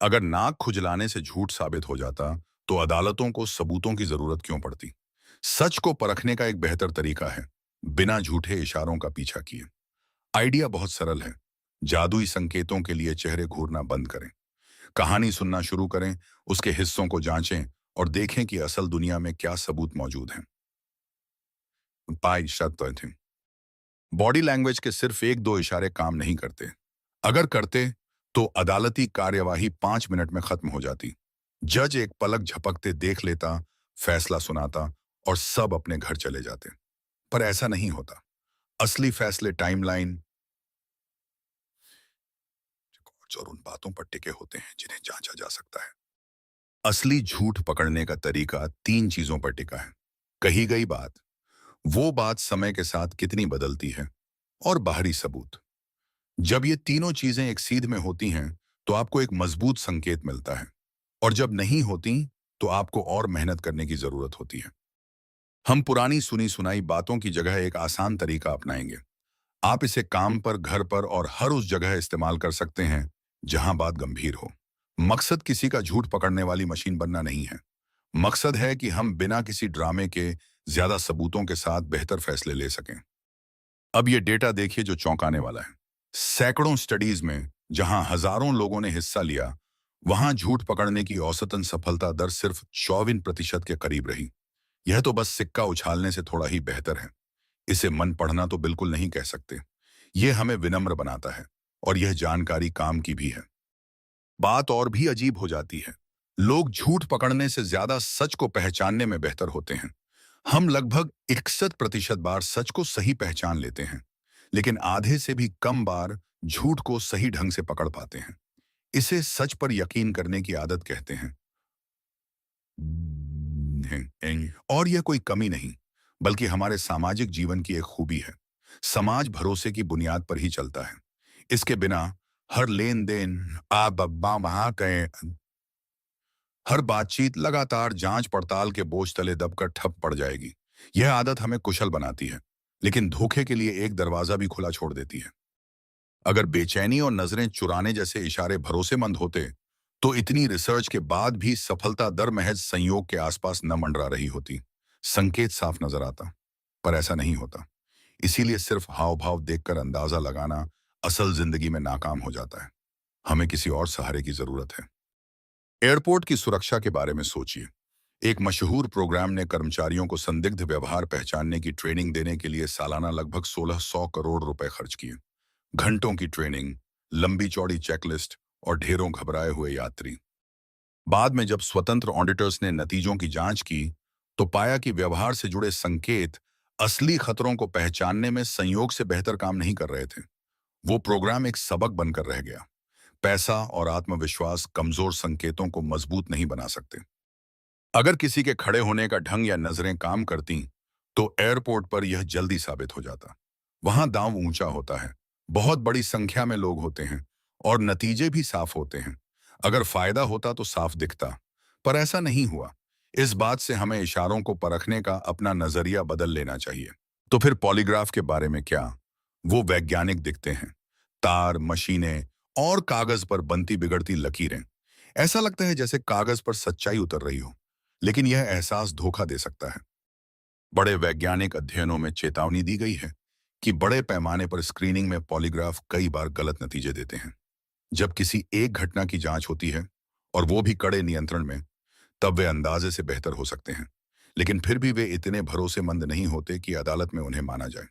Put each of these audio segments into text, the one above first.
अगर नाक खुजलाने से झूठ साबित हो जाता, तो अदालतों को सबूतों की जरूरत क्यों पड़ती? सच को परखने का एक बेहतर तरीका है, बिना झूठे इशारों का पीछा किए। आइडिया बहुत सरल है। जादुई संकेतों के लिए चेहरे घूरना बंद करें। कहानी सुनना शुरू करें, उसके हिस्सों को जांचें और देखें कि असल दुनिया में क्या सबूत मौजूद हैं। पाई शर्त थे। बॉडी लैंग्वेज के सिर्फ एक दो इशारे काम नहीं करते। अगर करते, तो अदालती कार्यवाही 5 मिनट में खत्म हो जाती। जज एक पलक झपकते देख लेता, फैसला सुनाता और सब अपने घर चले जाते। पर ऐसा नहीं होता। असली फैसले टाइमलाइन और उन बातों पर टिके होते हैं जिन्हें जांचा जा सकता है। असली झूठ पकड़ने का तरीका 3 चीजों पर टिका है। कही गई बात, वो बात समय के साथ कितनी बदलती है, और बाहरी सबूत। जब ये तीनों चीजें एक सीध में होती हैं, तो आपको एक मजबूत संकेत मिलता है। और जब नहीं होती, तो आपको और मेहनत करने की जरूरत होती है। हम पुरानी सुनी सुनाई बातों की जगह एक आसान तरीका अपनाएंगे। आप इसे काम पर, घर पर और हर उस जगह इस्तेमाल कर सकते हैं जहां बात गंभीर हो। मकसद किसी का झूठ पकड़ने वाली मशीन बनना नहीं है। मकसद है कि हम बिना किसी ड्रामे के ज्यादा सबूतों के साथ बेहतर फैसले ले सकें। अब ये डेटा देखिए जो चौंकाने वाला है। सैकड़ों स्टडीज में जहां हजारों लोगों ने हिस्सा लिया, वहां झूठ पकड़ने की औसतन सफलता दर सिर्फ 24% के करीब रही। यह तो बस सिक्का उछालने से थोड़ा ही बेहतर है। इसे मन पढ़ना तो बिल्कुल नहीं कह सकते। यह हमें विनम्र बनाता है, और यह जानकारी काम की भी है। बात और भी अजीब हो जाती है। लोग झूठ पकड़ने से ज्यादा सच को पहचानने में बेहतर होते हैं। हम लगभग 61% बार सच को सही पहचान लेते हैं, लेकिन आधे से भी कम बार झूठ को सही ढंग से पकड़ पाते हैं। इसे सच पर यकीन करने की आदत कहते हैं। और यह कोई कमी नहीं, बल्कि हमारे सामाजिक जीवन की एक खूबी है। समाज भरोसे की बुनियाद पर ही चलता है। इसके बिना हर लेन देन, आ बब्बा वहां कहें, हर बातचीत लगातार जांच पड़ताल के बोझ तले दबकर ठप पड़ जाएगी। यह आदत हमें कुशल बनाती है, लेकिन धोखे के लिए एक दरवाजा भी खुला छोड़ देती है। अगर बेचैनी और नजरें चुराने जैसे इशारे भरोसेमंद होते, तो इतनी रिसर्च के बाद भी सफलता दर महज संयोग के आसपास न मंडरा रही होती। संकेत साफ नजर आता, पर ऐसा नहीं होता। इसीलिए सिर्फ हाव भाव देखकर अंदाजा लगाना असल जिंदगी में नाकाम हो जाता है। हमें किसी और सहारे की जरूरत है। एयरपोर्ट की सुरक्षा के बारे में सोचिए। एक मशहूर प्रोग्राम ने कर्मचारियों को संदिग्ध व्यवहार पहचानने की ट्रेनिंग देने के लिए सालाना लगभग 1600 करोड़ रुपए खर्च किए। घंटों की ट्रेनिंग, लंबी चौड़ी चेकलिस्ट और ढेरों घबराए हुए यात्री। बाद में जब स्वतंत्र ऑडिटर्स ने नतीजों की जांच की, तो पाया कि व्यवहार से जुड़े संकेत असली खतरों को पहचानने में संयोग से बेहतर काम नहीं कर रहे थे। वो प्रोग्राम एक सबक बनकर रह गया। पैसा और आत्मविश्वास कमजोर संकेतों को मजबूत नहीं बना सकते। अगर किसी के खड़े होने का ढंग या नजरें काम करती, तो एयरपोर्ट पर यह जल्दी साबित हो जाता। वहां दांव ऊंचा होता है, बहुत बड़ी संख्या में लोग होते हैं, और नतीजे भी साफ होते हैं। अगर फायदा होता तो साफ दिखता, पर ऐसा नहीं हुआ। इस बात से हमें इशारों को परखने का अपना नजरिया बदल लेना चाहिए। तो फिर पॉलीग्राफ के बारे में क्या? वो वैज्ञानिक दिखते हैं। तार, मशीनें और कागज पर बनती बिगड़ती लकीरें। ऐसा लगता है जैसे कागज पर सच्चाई उतर रही हो, लेकिन यह एहसास धोखा दे सकता है। बड़े वैज्ञानिक अध्ययनों में चेतावनी दी गई है कि बड़े पैमाने पर स्क्रीनिंग में पॉलीग्राफ कई बार गलत नतीजे देते हैं। जब किसी एक घटना की जांच होती है, और वो भी कड़े नियंत्रण में, तब वे अंदाजे से बेहतर हो सकते हैं, लेकिन फिर भी वे इतने भरोसेमंद नहीं होते कि अदालत में उन्हें माना जाए।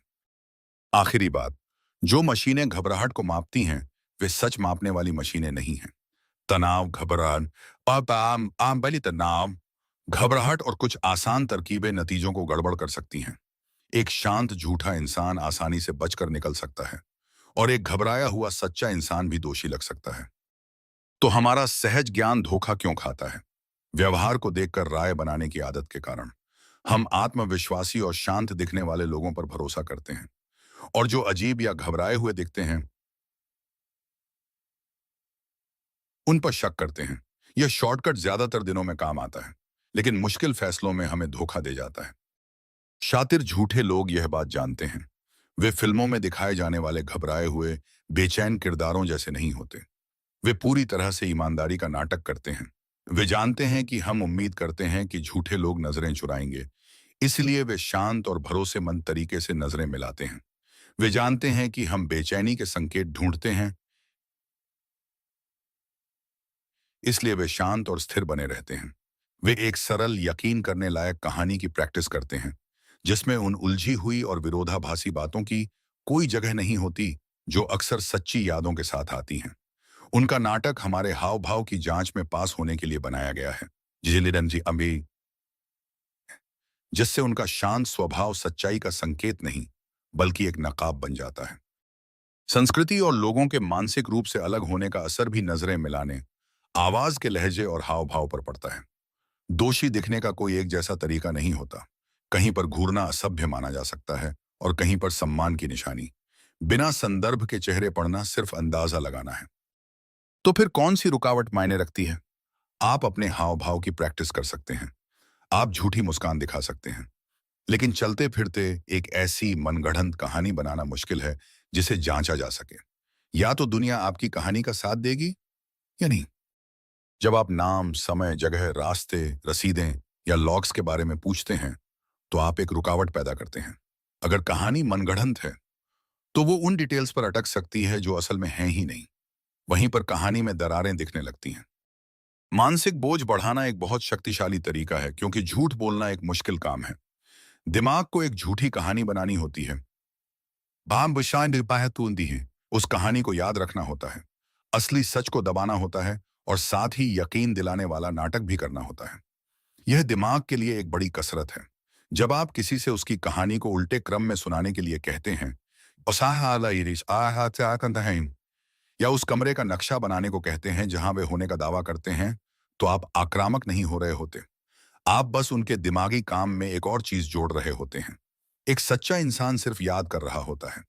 आखिरी बात, जो मशीनें घबराहट को मापती हैं, वे सच मापने वाली मशीनें नहीं हैं। तनाव, घबराहट, आम आम बली तनाव, घबराहट और कुछ आसान तरकीबें नतीजों को गड़बड़ कर सकती हैं। एक शांत झूठा इंसान आसानी से बचकर निकल सकता है, और एक घबराया हुआ सच्चा इंसान भी दोषी लग सकता है। तो हमारा सहज ज्ञान धोखा क्यों खाता है? व्यवहार को देखकर राय बनाने की आदत के कारण। हम आत्मविश्वासी और शांत दिखने वाले लोगों पर भरोसा करते हैं, और जो अजीब या घबराए हुए दिखते हैं, उन पर शक करते हैं। यह शॉर्टकट ज्यादातर दिनों में काम आता है, लेकिन मुश्किल फैसलों में हमें धोखा दे जाता है। शातिर झूठे लोग यह बात जानते हैं। वे फिल्मों में दिखाए जाने वाले घबराए हुए, बेचैन किरदारों जैसे नहीं होते। वे पूरी तरह से ईमानदारी का नाटक करते हैं। वे जानते हैं कि हम उम्मीद करते हैं कि झूठे लोग नजरें चुराएंगे, इसलिए वे शांत और भरोसेमंद तरीके से नजरें मिलाते हैं। वे जानते हैं कि हम बेचैनी के संकेत ढूंढते हैं, इसलिए वे शांत और स्थिर बने रहते हैं। वे एक सरल, यकीन करने लायक कहानी की प्रैक्टिस करते हैं, जिसमें उन उलझी हुई और विरोधाभासी बातों की कोई जगह नहीं होती जो अक्सर सच्ची यादों के साथ आती हैं। उनका नाटक हमारे हाव भाव की जांच में पास होने के लिए बनाया गया है, जी अम्बी, जिससे उनका शांत स्वभाव सच्चाई का संकेत नहीं बल्कि एक नकाब बन जाता है। संस्कृति और लोगों के मानसिक रूप से अलग होने का असर भी नजरें मिलाने, आवाज के लहजे और हाव भाव पर पड़ता है। दोषी दिखने का कोई एक जैसा तरीका नहीं होता। कहीं पर घूरना असभ्य माना जा सकता है और कहीं पर सम्मान की निशानी। बिना संदर्भ के चेहरे पढ़ना सिर्फ अंदाजा लगाना है। तो फिर कौन सी रुकावट मायने रखती है? आप अपने हाव भाव की प्रैक्टिस कर सकते हैं। आप झूठी मुस्कान दिखा सकते हैं, लेकिन चलते फिरते एक ऐसी मनगढ़ंत कहानी बनाना मुश्किल है जिसे जांचा जा सके। या तो दुनिया आपकी कहानी का साथ देगी या नहीं। जब आप नाम, समय, जगह, रास्ते, रसीदें या लॉग्स के बारे में पूछते हैं, तो आप एक रुकावट पैदा करते हैं। अगर कहानी मनगढ़ंत है, तो वो उन डिटेल्स पर अटक सकती है जो असल में हैं ही नहीं। वहीं पर कहानी में दरारें दिखने लगती हैं। मानसिक बोझ बढ़ाना एक बहुत शक्तिशाली तरीका है, क्योंकि झूठ बोलना एक मुश्किल काम है। दिमाग को एक झूठी कहानी बनानी होती है। बाम बुशान तूंदी है, उस कहानी को याद रखना होता है, असली सच को दबाना होता है और साथ ही यकीन दिलाने वाला नाटक भी करना होता है। यह दिमाग के लिए एक बड़ी कसरत है। जब आप किसी से उसकी कहानी को उल्टे क्रम में सुनाने के लिए कहते हैं, या उस कमरे का नक्शा बनाने को कहते हैं जहां वे होने का दावा करते हैं, तो आप आक्रामक नहीं हो रहे होते। आप बस उनके दिमागी काम में एक और चीज जोड़ रहे होते हैं। एक सच्चा इंसान सिर्फ याद कर रहा होता है।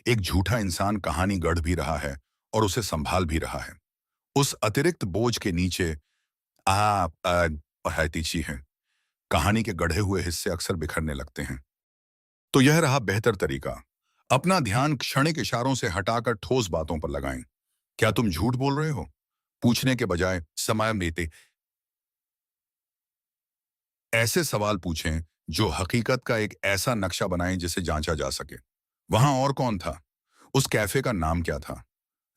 एक झूठा इंसान कहानी गढ़ भी रहा है और उसे संभाल भी रहा है। उस अतिरिक्त बोझ के नीचे हैतीची है। कहानी के गढ़े हुए हिस्से अक्सर बिखरने लगते हैं। तो यह रहा बेहतर तरीका। अपना ध्यान क्षणिक इशारों से हटाकर ठोस बातों पर लगाएं। क्या तुम झूठ बोल रहे हो? पूछने के बजाय समय देते ऐसे सवाल पूछें जो हकीकत का एक ऐसा नक्शा बनाएं जिसे जांचा जा सके। वहां और कौन था? उस कैफे का नाम क्या था?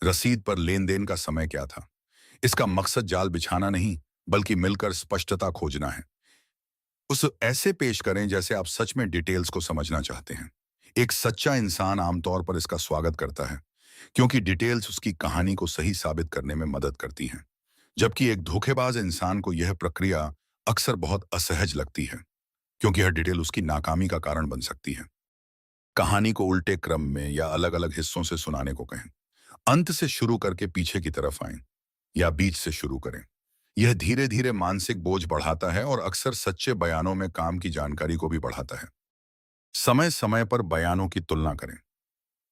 रसीद पर लेन देन का समय क्या था? इसका मकसद जाल बिछाना नहीं, बल्कि मिलकर स्पष्टता खोजना है। उस ऐसे पेश करें जैसे आप सच में डिटेल्स को समझना चाहते हैं। एक सच्चा इंसान आमतौर पर इसका स्वागत करता है, क्योंकि डिटेल्स उसकी कहानी को सही साबित करने में मदद करती हैं। जबकि एक धोखेबाज इंसान को यह प्रक्रिया अक्सर बहुत असहज लगती है, क्योंकि हर डिटेल उसकी नाकामी का कारण बन सकती है। कहानी को उल्टे क्रम में या अलग अलग हिस्सों से सुनाने को कहें। अंत से शुरू करके पीछे की तरफ आएं, या बीच से शुरू करें। यह धीरे धीरे मानसिक बोझ बढ़ाता है और अक्सर सच्चे बयानों में काम की जानकारी को भी बढ़ाता है। समय समय पर बयानों की तुलना करें।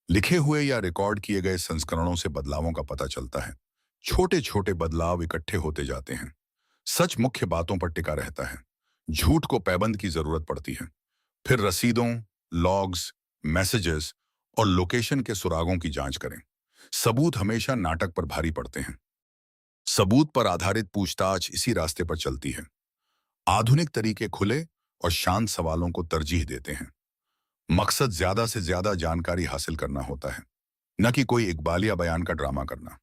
लिखे हुए या रिकॉर्ड किए गए संस्करणों से बदलावों का पता चलता है। छोटे छोटे बदलाव इकट्ठे होते जाते हैं। सच मुख्य बातों पर टिका रहता है। झूठ को पैबंद की जरूरत पड़ती है। फिर रसीदों, लॉग्स, मैसेजेस और लोकेशन के सुरागों की जांच करें। सबूत हमेशा नाटक पर भारी पड़ते हैं। सबूत पर आधारित पूछताछ इसी रास्ते पर चलती है। आधुनिक तरीके खुले और शांत सवालों को तरजीह देते हैं। मकसद ज्यादा से ज्यादा जानकारी हासिल करना होता है, न कि कोई इकबालिया बयान का ड्रामा करना।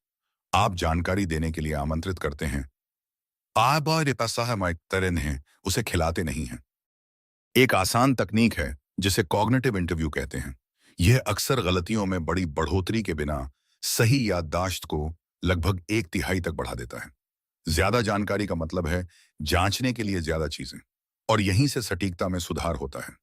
आप जानकारी देने के लिए आमंत्रित करते हैं, आप तरन हैं, उसे खिलाते नहीं हैं। एक आसान तकनीक है जिसे कॉग्निटिव इंटरव्यू कहते हैं। यह अक्सर गलतियों में बड़ी बढ़ोतरी के बिना सही याददाश्त को लगभग 1/3 तक बढ़ा देता है। ज्यादा जानकारी का मतलब है जांचने के लिए ज्यादा चीजें, और यहीं से सटीकता में सुधार होता है।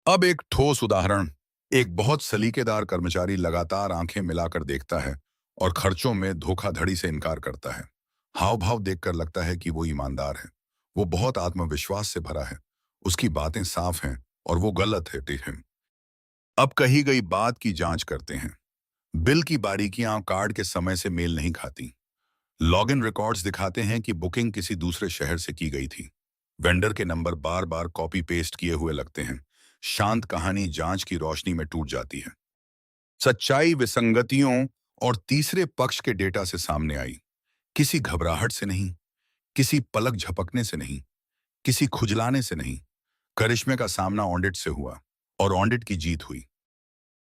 अब एक ठोस उदाहरण। एक बहुत सलीकेदार कर्मचारी लगातार आंखें मिलाकर देखता है और खर्चों में धोखाधड़ी से इनकार करता है। हाव भाव देखकर लगता है कि वो ईमानदार है। वो बहुत आत्मविश्वास से भरा है। उसकी बातें साफ हैं और वो गलत है, ठीक है। अब कही गई बात की जांच करते हैं। बिल की बारीकियां कार्ड के समय से मेल नहीं खाती। लॉगिन रिकॉर्ड्स दिखाते हैं कि बुकिंग किसी दूसरे शहर से की गई थी। वेंडर के नंबर बार बार कॉपी पेस्ट किए हुए लगते हैं। शांत कहानी जांच की रोशनी में टूट जाती है। सच्चाई विसंगतियों और तीसरे पक्ष के डेटा से सामने आई। किसी घबराहट से नहीं, किसी पलक झपकने से नहीं, किसी खुजलाने से नहीं। करिश्मे का सामना ऑडिट से हुआ और ऑडिट की जीत हुई।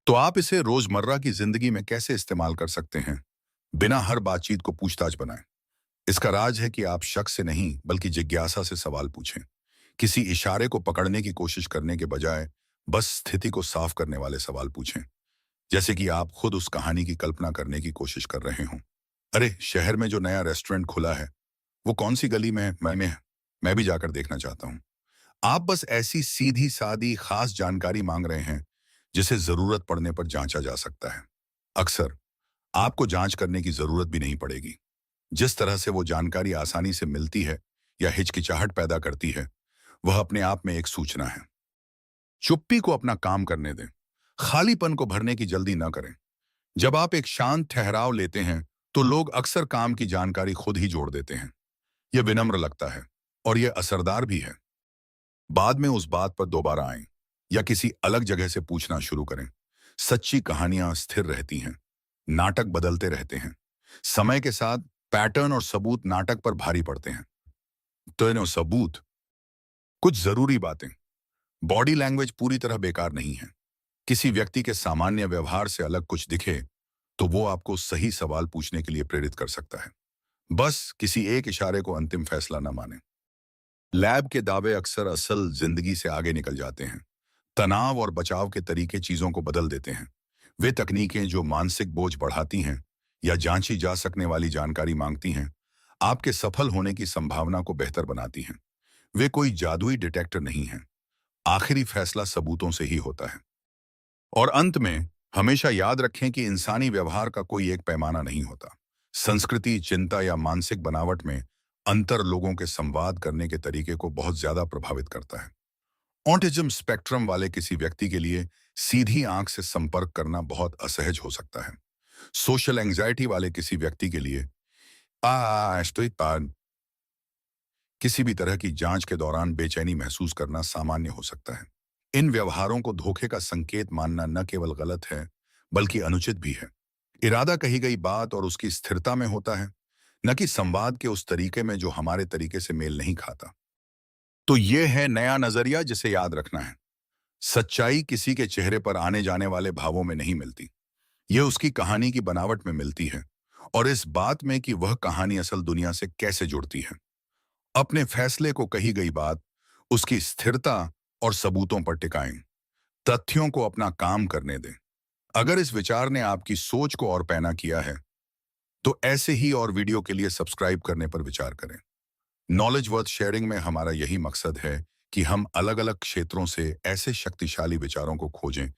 तो आप इसे रोजमर्रा की जिंदगी में कैसे इस्तेमाल कर सकते हैं, बिना हर बातचीत को पूछताछ बनाए? इसका राज है कि आप शक से नहीं बल्कि जिज्ञासा से सवाल पूछें। किसी इशारे को पकड़ने की कोशिश करने के बजाय बस स्थिति को साफ करने वाले सवाल पूछें, जैसे कि आप खुद उस कहानी की कल्पना करने की कोशिश कर रहे हों। अरे, शहर में जो नया रेस्टोरेंट खुला है वो कौन सी गली में है? मैं भी जाकर देखना चाहता हूँ। आप बस ऐसी सीधी सादी खास जानकारी मांग रहे हैं जिसे जरूरत पड़ने पर जांचा जा सकता है। अक्सर आपको जांच करने की जरूरत भी नहीं पड़ेगी। जिस तरह से वो जानकारी आसानी से मिलती है या हिचकिचाहट पैदा करती है, वह अपने आप में एक सूचना है। चुप्पी को अपना काम करने दें। खालीपन को भरने की जल्दी न करें। जब आप एक शांत ठहराव लेते हैं तो लोग अक्सर काम की जानकारी खुद ही जोड़ देते हैं। यह विनम्र लगता है और यह असरदार भी है। बाद में उस बात पर दोबारा आएं या किसी अलग जगह से पूछना शुरू करें। सच्ची कहानियां स्थिर रहती हैं, नाटक बदलते रहते हैं। समय के साथ पैटर्न और सबूत नाटक पर भारी पड़ते हैं। तो इन्हें सबूत, कुछ जरूरी बातें। बॉडी लैंग्वेज पूरी तरह बेकार नहीं है। किसी व्यक्ति के सामान्य व्यवहार से अलग कुछ दिखे तो वो आपको सही सवाल पूछने के लिए प्रेरित कर सकता है। बस किसी एक इशारे को अंतिम फैसला न माने। लैब के दावे अक्सर असल जिंदगी से आगे निकल जाते हैं। तनाव और बचाव के तरीके चीजों को बदल देते हैं। वे तकनीकें जो मानसिक बोझ बढ़ाती हैं या जांची जा सकने वाली जानकारी मांगती हैं, आपके सफल होने की संभावना को बेहतर बनाती हैं। वे कोई जादुई डिटेक्टर नहीं हैं। आखिरी फैसला सबूतों से ही होता है। और अंत में हमेशा याद रखें कि इंसानी व्यवहार का कोई एक पैमाना नहीं होता। संस्कृति, चिंता या मानसिक बनावट में अंतर लोगों के संवाद करने के तरीके को बहुत ज्यादा प्रभावित करता है। ऑटिज्म स्पेक्ट्रम वाले किसी व्यक्ति के लिए सीधी आंख से संपर्क करना बहुत असहज हो सकता है। सोशल एंजाइटी वाले किसी व्यक्ति के लिए किसी भी तरह की जांच के दौरान बेचैनी महसूस करना सामान्य हो सकता है। इन व्यवहारों को धोखे का संकेत मानना न केवल गलत है बल्कि अनुचित भी है। इरादा कही गई बात और उसकी स्थिरता में होता है, न कि संवाद के उस तरीके में जो हमारे तरीके से मेल नहीं खाता। तो यह है नया नजरिया जिसे याद रखना है। सच्चाई किसी के चेहरे पर आने जाने वाले भावों में नहीं मिलती। यह उसकी कहानी की बनावट में मिलती है और इस बात में कि वह कहानी असल दुनिया से कैसे जुड़ती है। अपने फैसले को कही गई बात, उसकी स्थिरता और सबूतों पर टिकाएं। तथ्यों को अपना काम करने दें। अगर इस विचार ने आपकी सोच को और पैना किया है तो ऐसे ही और वीडियो के लिए सब्सक्राइब करने पर विचार करें। नॉलेज वर्थ शेयरिंग में हमारा यही मकसद है कि हम अलग अलग क्षेत्रों से ऐसे शक्तिशाली विचारों को खोजें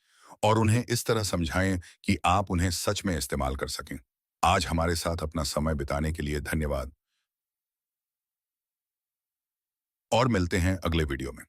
और उन्हें इस तरह समझाएं कि आप उन्हें सच में इस्तेमाल कर सकें। आज हमारे साथ अपना समय बिताने के लिए धन्यवाद और मिलते हैं अगले वीडियो में।